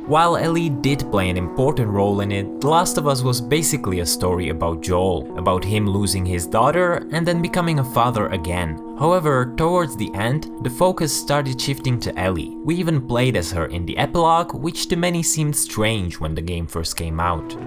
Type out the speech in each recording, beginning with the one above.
While Ellie did play an important role in it, The Last of Us was basically a story about Joel, about him losing his daughter and then becoming a father again. However, towards the end, the focus started shifting to Ellie. We even played as her in the epilogue, which to many seemed strange when the game first came out.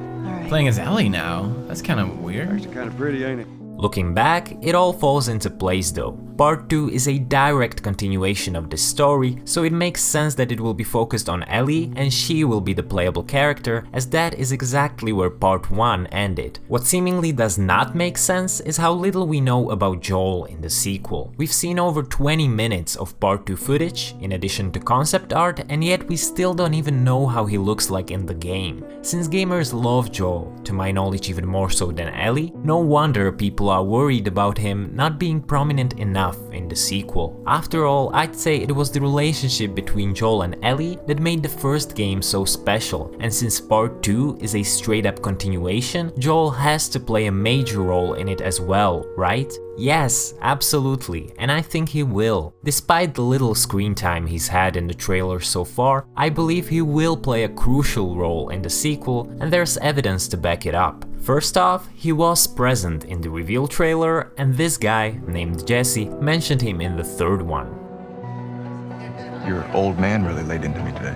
Playing as Ellie now? That's kind of weird. Actually kind of pretty, ain't it? Looking back, it all falls into place though. Part 2 is a direct continuation of this story, so it makes sense that it will be focused on Ellie and she will be the playable character, as that is exactly where Part 1 ended. What seemingly does not make sense is how little we know about Joel in the sequel. We've seen over 20 minutes of Part 2 footage, in addition to concept art, and yet we still don't even know how he looks like in the game. Since gamers love Joel, to my knowledge even more so than Ellie, no wonder people are worried about him not being prominent enough in the sequel. After all, I'd say it was the relationship between Joel and Ellie that made the first game so special, and since Part 2 is a straight up continuation, Joel has to play a major role in it as well, right? Yes, absolutely, and I think he will. Despite the little screen time he's had in the trailer so far, I believe he will play a crucial role in the sequel, and there's evidence to back it up. First off, he was present in the reveal trailer, and this guy, named Jesse, mentioned him in the third one. Your old man really laid into me today.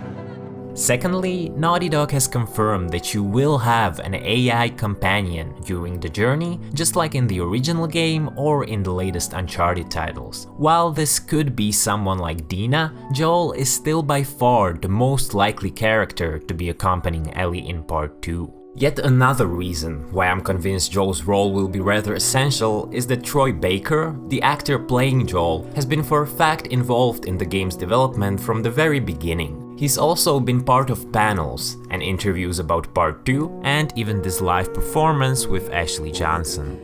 Secondly, Naughty Dog has confirmed that you will have an AI companion during the journey, just like in the original game or in the latest Uncharted titles. While this could be someone like Dina, Joel is still by far the most likely character to be accompanying Ellie in Part 2. Yet another reason why I'm convinced Joel's role will be rather essential is that Troy Baker, the actor playing Joel, has been for a fact involved in the game's development from the very beginning. He's also been part of panels and interviews about Part 2 and even this live performance with Ashley Johnson.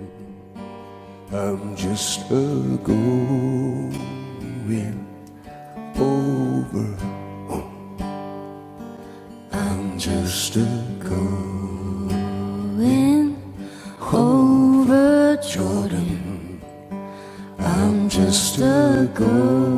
I'm just a going over. I'm just a going over Jordan. I'm just a going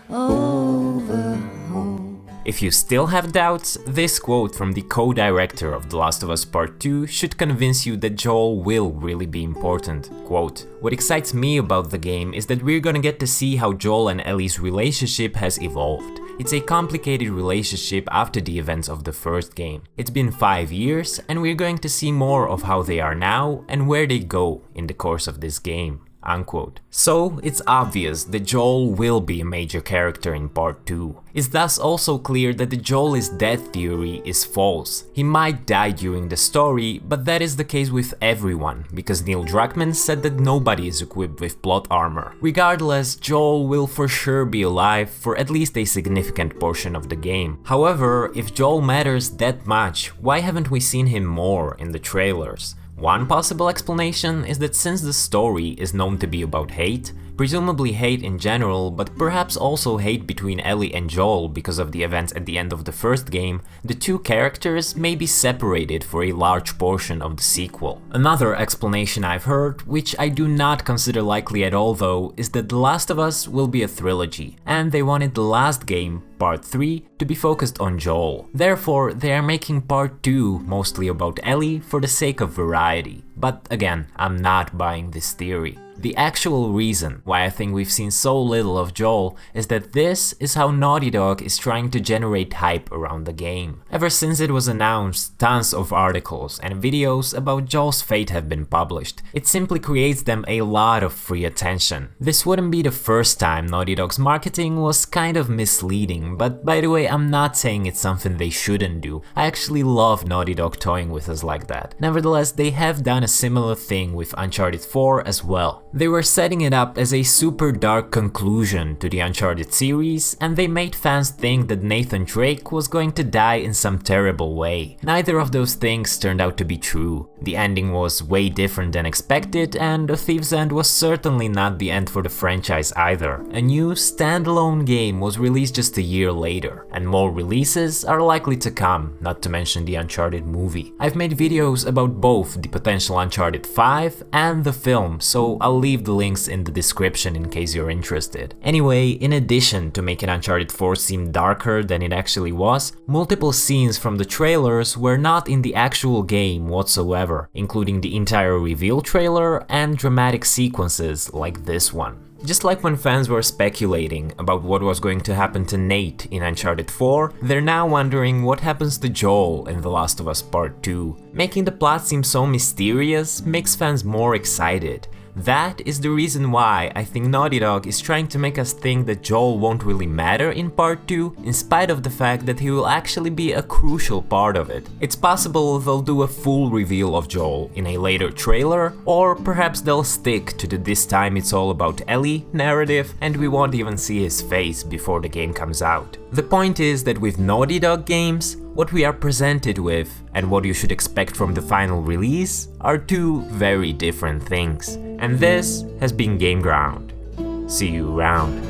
over home. If you still have doubts, this quote from the co-director of The Last of Us Part 2 should convince you that Joel will really be important. Quote, "What excites me about the game is that we're gonna get to see how Joel and Ellie's relationship has evolved. It's a complicated relationship after the events of the first game. It's been 5 years, and we're going to see more of how they are now and where they go in the course of this game." Unquote. So, it's obvious that Joel will be a major character in Part 2. It's thus also clear that the Joel is dead theory is false. He might die during the story, but that is the case with everyone, because Neil Druckmann said that nobody is equipped with plot armor. Regardless, Joel will for sure be alive for at least a significant portion of the game. However, if Joel matters that much, why haven't we seen him more in the trailers? One possible explanation is that since the story is known to be about hate, presumably hate in general, but perhaps also hate between Ellie and Joel because of the events at the end of the first game, the two characters may be separated for a large portion of the sequel. Another explanation I've heard, which I do not consider likely at all though, is that The Last of Us will be a trilogy, and they wanted the last game, Part 3, to be focused on Joel. Therefore, they are making Part 2 mostly about Ellie for the sake of variety. But again, I'm not buying this theory. The actual reason why I think we've seen so little of Joel is that this is how Naughty Dog is trying to generate hype around the game. Ever since it was announced, tons of articles and videos about Joel's fate have been published. It simply creates them a lot of free attention. This wouldn't be the first time Naughty Dog's marketing was kind of misleading, but by the way, I'm not saying it's something they shouldn't do. I actually love Naughty Dog toying with us like that. Nevertheless, they have done a similar thing with Uncharted 4 as well. They were setting it up as a super dark conclusion to the Uncharted series, and they made fans think that Nathan Drake was going to die in some terrible way. Neither of those things turned out to be true. The ending was way different than expected, and A Thief's End was certainly not the end for the franchise either. A new standalone game was released just a year year later, and more releases are likely to come, not to mention the Uncharted movie. I've made videos about both the potential Uncharted 5 and the film, so I'll leave the links in the description in case you're interested. Anyway, in addition to making Uncharted 4 seem darker than it actually was, multiple scenes from the trailers were not in the actual game whatsoever, including the entire reveal trailer and dramatic sequences like this one. Just like when fans were speculating about what was going to happen to Nate in Uncharted 4, they're now wondering what happens to Joel in The Last of Us Part 2. Making the plot seem so mysterious makes fans more excited. That is the reason why I think Naughty Dog is trying to make us think that Joel won't really matter in Part 2, in spite of the fact that he will actually be a crucial part of it. It's possible they'll do a full reveal of Joel in a later trailer, or perhaps they'll stick to the "this time it's all about Ellie" narrative and we won't even see his face before the game comes out. The point is that with Naughty Dog games, what we are presented with and what you should expect from the final release are two very different things. And this has been GameGround. See you around.